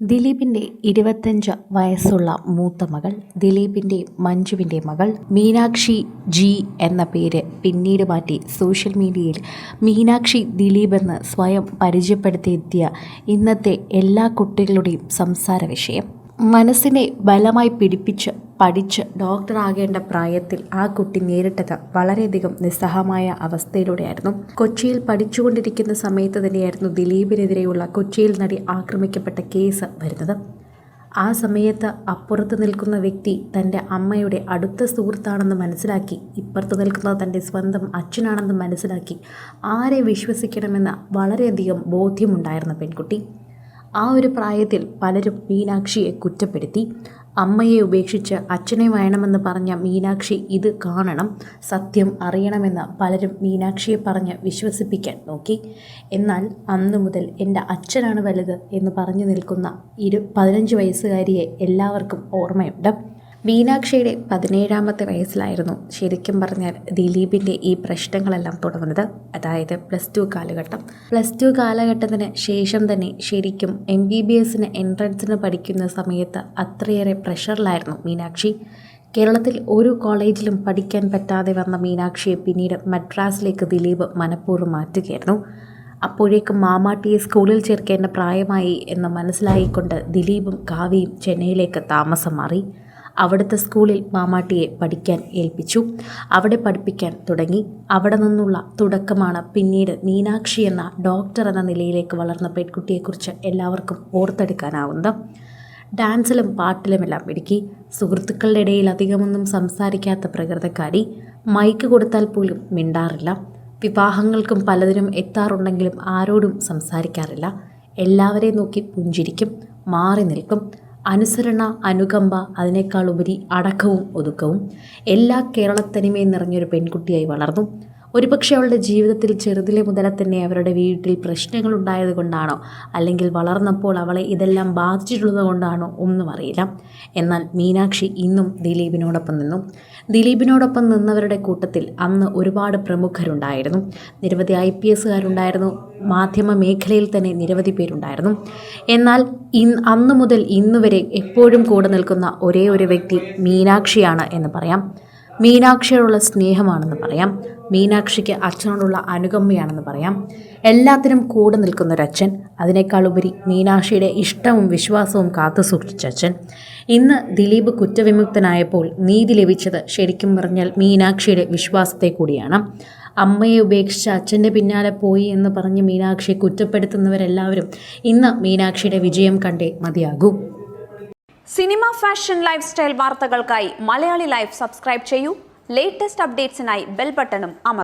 ദിലീപിൻ്റെ 25 വയസ്സുള്ള മൂത്ത മകൾ, ദിലീപിൻ്റെയും മഞ്ജുവിൻ്റെ മകൾ മീനാക്ഷി ജി എന്ന പേര് പിന്നീട് മാറ്റി സോഷ്യൽ മീഡിയയിൽ മീനാക്ഷി ദിലീപ് എന്ന് സ്വയം പരിചയപ്പെടുത്തിയെത്തിയ ഇന്നത്തെ എല്ലാ കുട്ടികളുടെയും സംസാര വിഷയം. മനസ്സിനെ ബലമായി പിടിപ്പിച്ച് പഠിച്ച് ഡോക്ടറാകേണ്ട പ്രായത്തിൽ ആ കുട്ടി നേരിട്ടത് വളരെയധികം നിസ്സഹമായ അവസ്ഥയിലൂടെയായിരുന്നു. കൊച്ചിയിൽ പഠിച്ചുകൊണ്ടിരിക്കുന്ന സമയത്ത് തന്നെയായിരുന്നു ദിലീപിനെതിരെയുള്ള കൊച്ചിയിൽ നടി ആക്രമിക്കപ്പെട്ട കേസ് വരുന്നത്. ആ സമയത്ത് അപ്പുറത്ത് നിൽക്കുന്ന വ്യക്തി തൻ്റെ അമ്മയുടെ അടുത്ത സുഹൃത്താണെന്ന് മനസ്സിലാക്കി, ഇപ്പുറത്ത് നിൽക്കുന്നത് തൻ്റെ സ്വന്തം അച്ഛനാണെന്ന് മനസ്സിലാക്കി ആരെ വിശ്വസിക്കണമെന്ന് വളരെയധികം ബോധ്യമുണ്ടായിരുന്ന പെൺകുട്ടി. ആ ഒരു പ്രായത്തിൽ പലരും മീനാക്ഷിയെ കുറ്റപ്പെടുത്തി. അമ്മയെ ഉപേക്ഷിച്ച് അച്ഛനെ വേണമെന്ന് പറഞ്ഞ മീനാക്ഷി ഇത് കാണണം, സത്യം അറിയണമെന്ന് പലരും മീനാക്ഷിയെ പറഞ്ഞ് വിശ്വസിപ്പിക്കാൻ നോക്കി. എന്നാൽ അന്നു മുതൽ എൻ്റെ അച്ഛനാണ് വലുത് എന്ന് പറഞ്ഞു നിൽക്കുന്ന 15 വയസ്സുകാരിയെ എല്ലാവർക്കും ഓർമ്മയുണ്ട്. മീനാക്ഷിയുടെ 17ാമത്തെ വയസ്സിലായിരുന്നു ശരിക്കും പറഞ്ഞാൽ ദിലീപിൻ്റെ ഈ പ്രശ്നങ്ങളെല്ലാം തുടങ്ങുന്നത്. അതായത് പ്ലസ് ടു കാലഘട്ടത്തിന് ശേഷം തന്നെ ശരിക്കും MBBSന് എൻട്രൻസിന് പഠിക്കുന്ന സമയത്ത് അത്രയേറെ പ്രഷറിലായിരുന്നു മീനാക്ഷി. കേരളത്തിൽ ഒരു കോളേജിലും പഠിക്കാൻ പറ്റാതെ വന്ന മീനാക്ഷിയെ പിന്നീട് മദ്രാസിലേക്ക് ദിലീപ് മനഃപൂർവ്വം മാറ്റുകയായിരുന്നു. അപ്പോഴേക്കും മാമാട്ടിയെ സ്കൂളിൽ ചേർക്കേണ്ട പ്രായമായി എന്ന് മനസ്സിലായിക്കൊണ്ട് ദിലീപും കാവ്യയും ചെന്നൈയിലേക്ക് താമസം മാറി. അവിടുത്തെ സ്കൂളിൽ മാമാട്ടിയെ പഠിക്കാൻ ഏൽപ്പിച്ചു. അവിടെ പഠിപ്പിക്കാൻ തുടങ്ങി. അവിടെ നിന്നുള്ള തുടക്കമാണ് പിന്നീട് മീനാക്ഷി എന്ന ഡോക്ടർ എന്ന നിലയിലേക്ക് വളർന്ന പെൺകുട്ടിയെക്കുറിച്ച് എല്ലാവർക്കും ഓർത്തെടുക്കാനാവുന്നത്. ഡാൻസിലും പാട്ടിലുമെല്ലാം മിടുക്കി, സുഹൃത്തുക്കളുടെ ഇടയിൽ അധികമൊന്നും സംസാരിക്കാത്ത പ്രകൃതക്കാരി, മൈക്ക് കൊടുത്താൽ പോലും മിണ്ടാറില്ല. വിവാഹങ്ങൾക്കും പലതിനും എത്താറുണ്ടെങ്കിലും ആരോടും സംസാരിക്കാറില്ല. എല്ലാവരെയും നോക്കി പുഞ്ചിരിക്കും, മാറി നിൽക്കും. അനുസരണ, അനുകമ്പ, അതിനേക്കാൾ ഉപരി അടക്കവും ഒതുക്കവും എല്ലാ കേരളത്തനിമയും നിറഞ്ഞൊരു പെൺകുട്ടിയായി വളർന്നു. ഒരുപക്ഷെ അവളുടെ ജീവിതത്തിൽ ചെറുതിലെ മുതലേ തന്നെ അവരുടെ വീട്ടിൽ പ്രശ്നങ്ങളുണ്ടായത് കൊണ്ടാണോ, അല്ലെങ്കിൽ വളർന്നപ്പോൾ അവളെ ഇതെല്ലാം ബാധിച്ചിട്ടുള്ളത് കൊണ്ടാണോ ഒന്നും അറിയില്ല. എന്നാൽ മീനാക്ഷി ഇന്നും ദിലീപിനോടൊപ്പം നിന്നു. ദിലീപിനോടൊപ്പം നിന്നവരുടെ കൂട്ടത്തിൽ അന്ന് ഒരുപാട് പ്രമുഖരുണ്ടായിരുന്നു. നിരവധി IPSകാരുണ്ടായിരുന്നു. മാധ്യമ മേഖലയിൽ തന്നെ നിരവധി പേരുണ്ടായിരുന്നു. എന്നാൽ അന്നു മുതൽ ഇന്നുവരെ എപ്പോഴും കൂടെ നിൽക്കുന്ന ഒരേ ഒരു വ്യക്തി മീനാക്ഷിയാണ് എന്ന് പറയാം. മീനാക്ഷിയോടുള്ള സ്നേഹമാണെന്ന് പറയാം. മീനാക്ഷിക്ക് അച്ഛനോടുള്ള അനുകമ്പയാണെന്ന് പറയാം. എല്ലാത്തിനും കൂടെ നിൽക്കുന്നൊരച്ഛൻ, അതിനേക്കാൾ ഉപരി മീനാക്ഷിയുടെ ഇഷ്ടവും വിശ്വാസവും കാത്തു സൂക്ഷിച്ച അച്ഛൻ. ഇന്ന് ദിലീപ് കുറ്റവിമുക്തനായപ്പോൾ നീതി ലഭിച്ചത് ശരിക്കും പറഞ്ഞാൽ മീനാക്ഷിയുടെ വിശ്വാസത്തെ കൂടിയാണ്. അമ്മയെ ഉപേക്ഷിച്ച് അച്ഛൻ്റെ പിന്നാലെ പോയി എന്ന് പറഞ്ഞ് മീനാക്ഷിയെ കുറ്റപ്പെടുത്തുന്നവരെല്ലാവരും ഇന്ന് മീനാക്ഷിയുടെ വിജയം കണ്ടേ മതിയാകൂ. സിനിമ, ഫാഷൻ, ലൈഫ് സ്റ്റൈൽ വാർത്തകൾക്കായി മലയാളി ലൈഫ് സബ്സ്ക്രൈബ് ചെയ്യൂ. ലേറ്റസ്റ്റ് അപ്ഡേറ്റ്സിനായി ബെൽ ബട്ടണും അമർത്തുക.